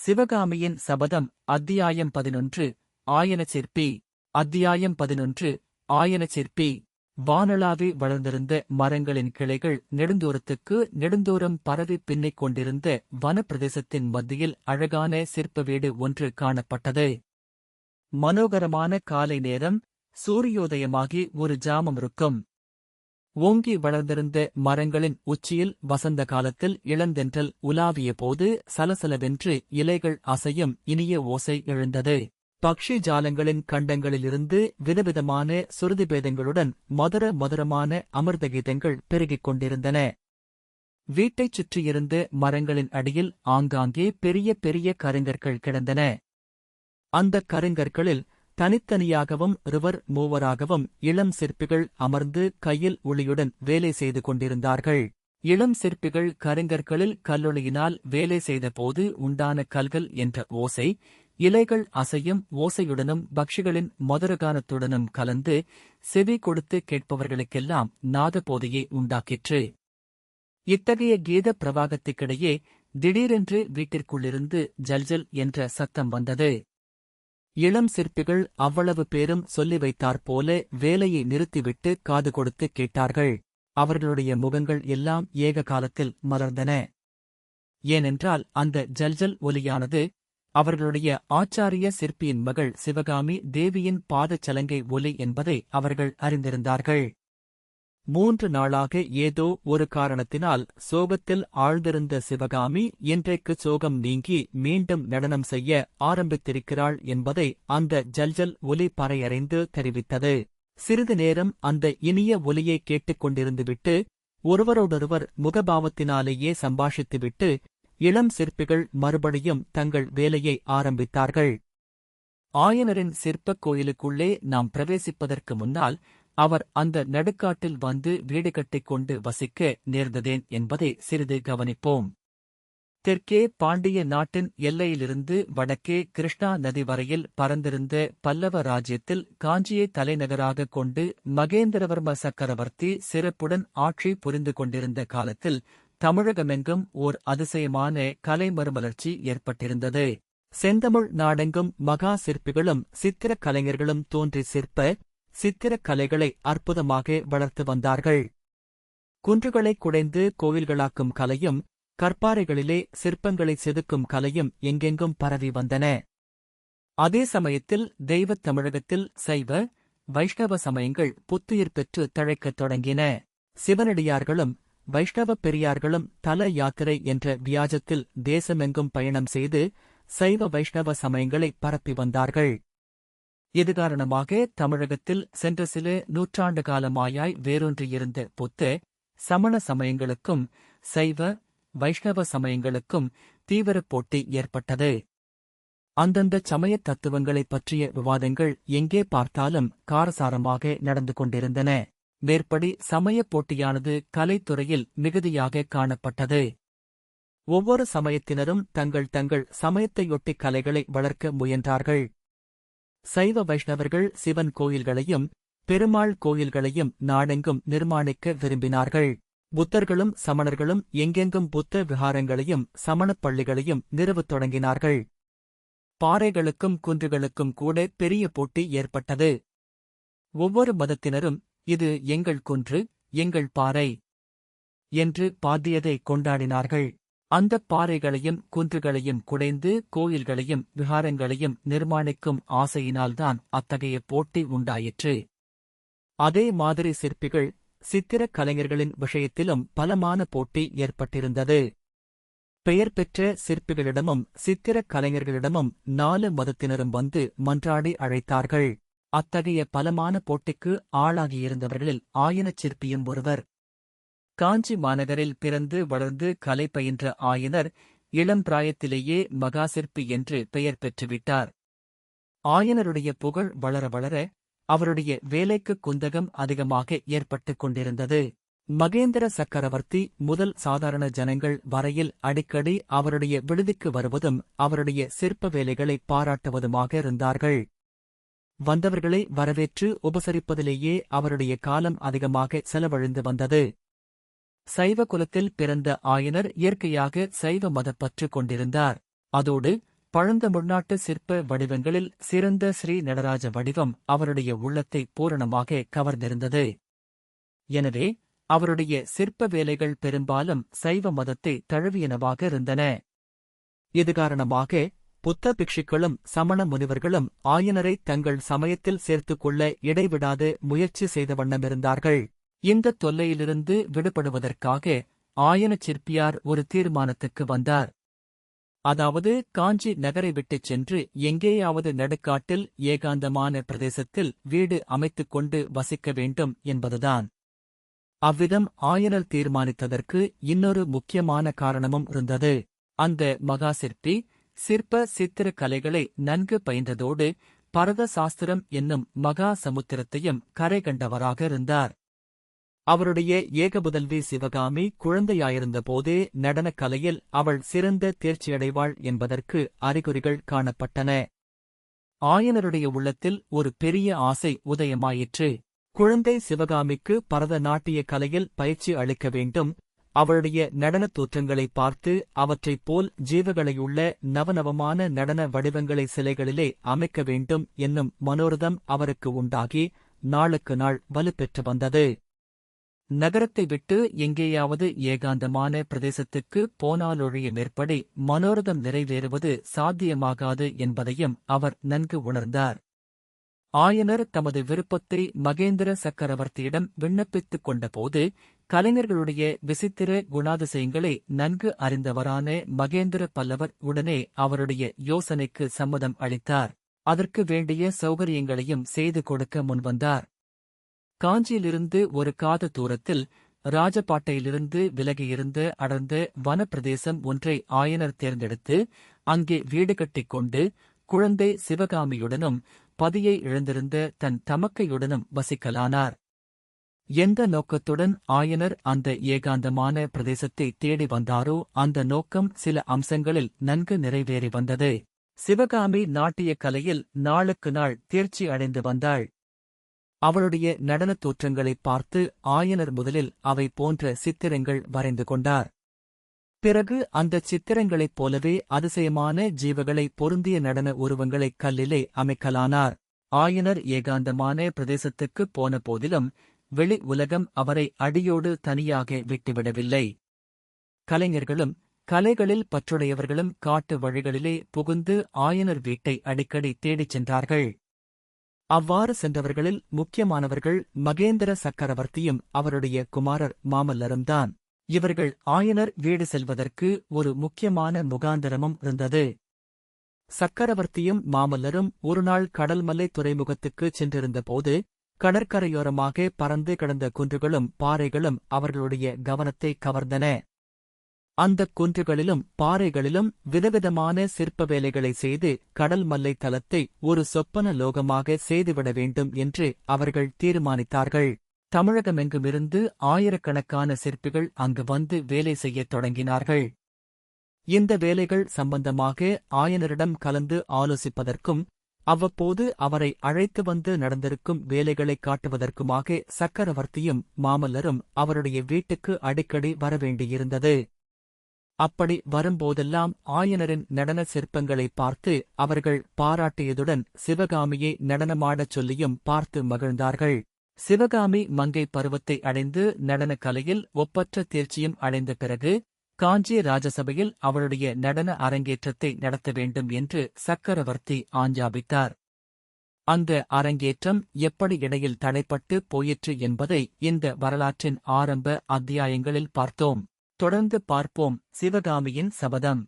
சிவகாமியின் சபதம் அத்தியாயம் 11 ஆயனச் சிற்பி அத்தியாயம் 11 ஆயனச் சிற்பி வானளாவி வளர்ந்திருந்த மரங்களின் கிளைகள் நெடுந்தூரத்துக்கு நெடுந்தூரம் பரவிப் பின்னிக் கொண்டிருந்த வனப்பிரதேசத்தின் மத்தியில் அழகான சிற்ப வீடு ஒன்று காணப்பட்டது. மனோகரமான காலை நேரம், சூரியோதயமாகி ஒரு ஜாமம் இருக்கும். ஓங்கி வளர்ந்திருந்த மரங்களின் உச்சியில் வசந்த காலத்தில் இளந்தென்றல் உலாவிய போது சலசலவென்று இலைகள் அசையும் இனிய ஓசை எழுந்தது. பக்ஷி ஜாலங்களின் கண்டங்களிலிருந்து விதவிதமான சுருதிபேதங்களுடன் மதுரமான அமிர்தகீதங்கள் பெருகிக் கொண்டிருந்தன. வீட்டைச் சுற்றியிருந்த மரங்களின் அடியில் ஆங்காங்கே பெரிய பெரிய கருங்கற்கள் கிடந்தன. அந்தக் கருங்கற்களில் தனித்தனியாகவும் மூவராகவும் இளம் சிற்பிகள் அமர்ந்து கையில் உளியுடன் வேலை செய்து கொண்டிருந்தார்கள். இளம் சிற்பிகள் கருங்கற்களில் கல்லொளியினால் வேலை செய்தபோது உண்டான கல்கள் என்ற ஓசை, இலைகள் அசையும் ஓசையுடனும் பக்ஷிகளின் மதுரகானத்துடனும் கலந்து செவி கொடுத்து கேட்பவர்களுக்கெல்லாம் நாதபோதையை உண்டாக்கிற்று. இத்தகைய கீத பிரவாகத்துக்கிடையே திடீரென்று வீட்டிற்குள்ளிருந்து ஜல்ஜல் என்ற சத்தம் வந்தது. இளம் சிற்பிகள் அவ்வளவு பேரும் சொல்லி வைத்தாற்போல வேலையை நிறுத்திவிட்டு காது கொடுத்து கேட்டார்கள். அவர்களுடைய முகங்கள் எல்லாம் ஏக காலத்தில் மலர்ந்தன. ஏனென்றால் அந்த ஜல்ஜல் ஒலியானது அவர்களுடைய ஆச்சாரிய சிற்பியின் மகள் சிவகாமி தேவியின் பாதச் சலங்கை ஒலி என்பதை அவர்கள் அறிந்திருந்தார்கள். 3 நாளாக ஏதோ ஒரு காரணத்தினால் சோகத்தில் ஆழ்ந்திருந்த சிவகாமி இன்றைக்கு சோகம் நீங்கி மீண்டும் நடனம் செய்ய ஆரம்பித்திருக்கிறாள் என்பதை அந்த ஜல்ஜல் ஒலி பறையறைந்து தெரிவித்தது. சிறிது நேரம் அந்த இனிய ஒலியை கேட்டுக்கொண்டிருந்துவிட்டு ஒருவரோடொருவர் முகபாவத்தினாலேயே சம்பாஷித்துவிட்டு இளம் சிற்பிகள் மறுபடியும் தங்கள் வேலையை ஆரம்பித்தார்கள். ஆயனரின் சிற்பக் கோயிலுக்குள்ளே நாம் பிரவேசிப்பதற்கு முன்னால் அவர் அந்த நடுக்காட்டில் வந்து வீடு கட்டிக்கொண்டு வசிக்க நேர்ந்ததேன் என்பதை சிறிது கவனிப்போம். தெற்கே பாண்டிய நாட்டின் எல்லையிலிருந்து வடக்கே கிருஷ்ணா நதி வரையில் பரந்திருந்த பல்லவ ராஜ்யத்தில் காஞ்சியை தலைநகராகக் கொண்டு மகேந்திரவர்ம சக்கரவர்த்தி சிறப்புடன் ஆட்சி புரிந்து கொண்டிருந்த காலத்தில் தமிழகமெங்கும் ஓர் அதிசயமான கலை மறுமலர்ச்சி ஏற்பட்டிருந்தது. செந்தமிழ் நாடெங்கும் மகா சிற்பிகளும் சித்திரக் கலைஞர்களும் தோன்றி சித்திரக் கலைகளை அற்புதமாக வளர்த்து வந்தார்கள். குன்றுகளைக் குடைந்து கோவில்களாக்கும் கலையும், கற்பாறைகளிலே சிற்பங்களை செதுக்கும் கலையும் எங்கெங்கும் பரவி வந்தன. அதே சமயத்தில் தெய்வத் தமிழகத்தில் சைவ, வைஷ்ணவ சமயங்கள் புத்துயிர் பெற்று தழைக்கத் தொடங்கின. சிவனடியார்களும் வைஷ்ணவப் பெரியார்களும் தல யாத்திரை என்ற வியாஜத்தில் தேசமெங்கும் பயணம் செய்து சைவ வைஷ்ணவ சமயங்களை பரப்பி வந்தார்கள். இது காரணமாக தமிழகத்தில் சென்ற சில நூற்றாண்டு காலமாயாய் வேரூன்றியிருந்த புத்த, சமண சமயங்களுக்கும் சைவ, வைஷ்ணவ சமயங்களுக்கும் தீவிரப் போட்டி ஏற்பட்டது. அந்தந்த சமயத் தத்துவங்களைப் பற்றிய விவாதங்கள் எங்கே பார்த்தாலும் காரசாரமாக நடந்து கொண்டிருந்தன. மேற்படி சமயப் போட்டியானது கலைத்துறையில் மிகுதியாக காணப்பட்டது. ஒவ்வொரு சமயத்தினரும் தங்கள் சமயத்தையொட்டி கலைகளை வளர்க்க முயன்றார்கள். சைவ வைஷ்ணவர்கள் சிவன் கோயில்களையும் பெருமாள் கோயில்களையும் நாடெங்கும் நிர்மாணிக்க விரும்பினார்கள். புத்தர்களும் சமணர்களும் எங்கெங்கும் புத்த விஹாரங்களையும் சமணப் பள்ளிகளையும் நிறுவத் தொடங்கினார்கள். பாறைகளுக்கும் குன்றுகளுக்கும் கூட பெரிய போட்டி ஏற்பட்டது. ஒவ்வொரு மதத்தினரும் இது எங்கள் குன்று, எங்கள் பாறை என்று பாத்தியதை கொண்டாடினார்கள். அந்தப் பாறைகளையும் குன்றுகளையும் குடைந்து கோயில்களையும் விஹாரங்களையும் நிர்மாணிக்கும் ஆசையினால்தான் அத்தகைய போட்டி உண்டாயிற்று. அதே மாதிரி சிற்பிகள், சித்திரக் கலைஞர்களின் விஷயத்திலும் பலமான போட்டி ஏற்பட்டிருந்தது. பெயர் பெற்ற சிற்பிகளிடமும் சித்திரக் கலைஞர்களிடமும் 4 மதத்தினரும் வந்து மன்றாடி அழைத்தார்கள். அத்தகைய பலமான போட்டிக்கு ஆளாகியிருந்தவர்களில் ஆயனச் சிற்பியும் ஒருவர். காஞ்சி மாநகரில் பிறந்து வளர்ந்து கலை பயின்ற ஆயனர் இளம் பிராயத்திலேயே மகாசிற்பி என்று பெயர் பெற்றுவிட்டார். ஆயனருடைய புகழ் வளர வளர அவருடைய வேலைக்குக் குந்தகம் அதிகமாக ஏற்பட்டுக் கொண்டிருந்தது. மகேந்திர சக்கரவர்த்தி முதல் சாதாரண ஜனங்கள் வரையில் அடிக்கடி அவருடைய விடுதிக்கு வருவதும் அவருடைய சிற்ப வேலைகளை பாராட்டுவதுமாக இருந்தார்கள். வந்தவர்களை வரவேற்று உபசரிப்பதிலேயே அவருடைய காலம் அதிகமாக செலவழிந்து வந்தது. சைவ குலத்தில் பிறந்த ஆயனர் இயற்கையாக சைவ மதப்பற்று கொண்டிருந்தார். அதோடு பழந்தமிழ்நாட்டு சிற்ப வடிவங்களில் சிறந்த ஸ்ரீ நடராஜ வடிவம் அவருடைய உள்ளத்தை பூரணமாக கவர்ந்திருந்தது. எனவே அவருடைய சிற்ப வேலைகள் பெரும்பாலும் சைவ மதத்தை தழுவியனவாக இருந்தன. இது காரணமாக புத்த பிக்ஷுக்களும் சமண முனிவர்களும் ஆயனரை தங்கள் சமயத்தில் சேர்த்துக் கொள்ள இடைவிடாது முயற்சி செய்த வண்ணமிருந்தார்கள். இந்த தொல்லையிலிருந்து விடுபடுவதற்காக ஆயனச் சிற்பியார் ஒரு தீர்மானத்துக்கு வந்தார். அதாவது காஞ்சி நகரை விட்டுச் சென்று எங்கேயாவது நடுக்காட்டில் ஏகாந்தமான பிரதேசத்தில் வீடு அமைத்துக் கொண்டு வசிக்க வேண்டும் என்பதுதான். அவ்விதம் ஆயனர் தீர்மானித்ததற்கு இன்னொரு முக்கியமான காரணமும் இருந்தது. அந்த மகா சிற்பி சிற்ப சித்திர கலைகளை நன்கு பயின்றதோடு பரத சாஸ்திரம் என்னும் மகா சமுத்திரத்தையும் கரை கண்டவராக இருந்தார். அவருடைய ஏகபுதல்வி சிவகாமி குழந்தையாயிருந்தபோதே நடனக் கலையில் அவள் சிறந்த தேர்ச்சியடைவாள் என்பதற்கு அறிகுறிகள் காணப்பட்டன. ஆயனருடைய உள்ளத்தில் ஒரு பெரிய ஆசை உதயமாயிற்று. குழந்தை சிவகாமிக்கு பரத நாட்டிய கலையில் பயிற்சி அளிக்க வேண்டும், அவளுடைய நடனத் தோற்றங்களை பார்த்து அவற்றைப் போல் ஜீவகளையுள்ள நவநவமான நடன வடிவங்களை சிலைகளிலே அமைக்க வேண்டும் என்னும் மனோரதம் அவருக்கு உண்டாகி நாளுக்கு நாள் வலுப்பெற்று வந்தது. நகரத்தை விட்டு எங்கேயாவது ஏகாந்தமான பிரதேசத்துக்கு போனாலொழிய மேற்படி மனோரதம் நிறைவேறுவது சாத்தியமாகாது என்பதையும் அவர் நன்கு உணர்ந்தார். ஆயனர் தமது விருப்பத்தை மகேந்திர சக்கரவர்த்தியிடம் விண்ணப்பித்துக் கொண்டபோது கலைஞர்களுடைய விசித்திர குணாதிசயங்களை நன்கு அறிந்தவரான மகேந்திர பல்லவர் உடனே அவருடைய யோசனைக்கு சம்மதம் அளித்தார். அதற்கு வேண்டிய சௌகரியங்களையும் செய்து கொடுக்க முன்வந்தார். காஞ்சியிலிருந்து ஒரு காத தூரத்தில் ராஜபாட்டையிலிருந்து விலகியிருந்த அடர்ந்த வனப்பிரதேசம் ஒன்றை ஆயனர் தேர்ந்தெடுத்து அங்கே வீடு கட்டிக் கொண்டு குழந்தை சிவகாமியுடனும் பதியை இழந்திருந்த தன் தமக்கையுடனும் வசிக்கலானார். எந்த நோக்கத்துடன் ஆயனர் அந்த ஏகாந்தமான பிரதேசத்தை தேடி வந்தாரோ அந்த நோக்கம் சில அம்சங்களில் நன்கு நிறைவேறி வந்தது. சிவகாமி நாட்டிய கலையில் நாளுக்கு நாள் தேர்ச்சி அடைந்து வந்தாள். அவளுடைய நடனத் தோற்றங்களைப் பார்த்து ஆயனர் முதலில் அவை போன்ற சித்திரங்கள் வரைந்து கொண்டார். பிறகு அந்தச் சித்திரங்களைப் போலவே அதிசயமான ஜீவகளை பொருந்திய நடன உருவங்களைக் கல்லிலே அமைக்கலானார். ஆயனர் ஏகாந்தமான பிரதேசத்துக்குப் போன போதிலும் வெளி உலகம் அவரை அடியோடு தனியாக விட்டுவிடவில்லை. கலைஞர்களும் கலைகளில் பற்றுடையவர்களும் காட்டு வழிகளிலே புகுந்து ஆயனர் வீட்டை அடிக்கடி தேடிச் சென்றார்கள். அவ்வாறு சென்றவர்களில் முக்கியமானவர்கள் மகேந்திர சக்கரவர்த்தியும் அவருடைய குமாரர் மாமல்லரும்தான். இவர்கள் ஆயனர் வீடு செல்வதற்கு ஒரு முக்கியமான முகாந்தரமும் இருந்தது. சக்கரவர்த்தியும் மாமல்லரும் ஒருநாள் கடல்மல்லை துறைமுகத்துக்குச் சென்றிருந்தபோது கடற்கரையோரமாக பறந்து கிடந்த குன்றுகளும் பாறைகளும் அவர்களுடைய கவனத்தை கவர்ந்தன. அந்தக் குன்றுகளிலும் பாறைகளிலும் விதவிதமான சிற்ப வேலைகளை செய்து கடல் மல்லை தலத்தை ஒரு சொப்பன லோகமாக செய்துவிட வேண்டும் என்று அவர்கள் தீர்மானித்தார்கள். தமிழகமெங்குமிருந்து ஆயிரக்கணக்கான சிற்பிகள் அங்கு வந்து வேலை செய்யத் தொடங்கினார்கள். இந்த வேலைகள் சம்பந்தமாக ஆயனரிடம் கலந்து ஆலோசிப்பதற்கும் அவ்வப்போது அவரை அழைத்து வந்து நடந்திருக்கும் வேலைகளைக் காட்டுவதற்குமாக சக்கரவர்த்தியும் மாமல்லரும் அவருடைய வீட்டுக்கு அடிக்கடி வரவேண்டியிருந்தது. அப்படி வரும்போதெல்லாம் ஆயனரின் நடன சிற்பங்களை பார்த்து அவர்கள் பாராட்டியதுடன் சிவகாமியை நடனமாடச் சொல்லியும் பார்த்து மகிழ்ந்தார்கள். சிவகாமி மங்கை பருவத்தை அடைந்து நடனக் கலையில் ஒப்பற்ற தேர்ச்சியும் அடைந்த பிறகு காஞ்சி ராஜசபையில் அவளுடைய நடன அரங்கேற்றத்தை நடத்த வேண்டும் என்று சக்கரவர்த்தி ஆஞ்ஞாபித்தார். அந்த அரங்கேற்றம் எப்படி இடையில் தடைப்பட்டு போயிற்று என்பதை இந்த வரலாற்றின் ஆரம்ப அத்தியாயங்களில் பார்த்தோம். தொடர்ந்து பார்ப்போம். சிவகாமியின் சபதம்.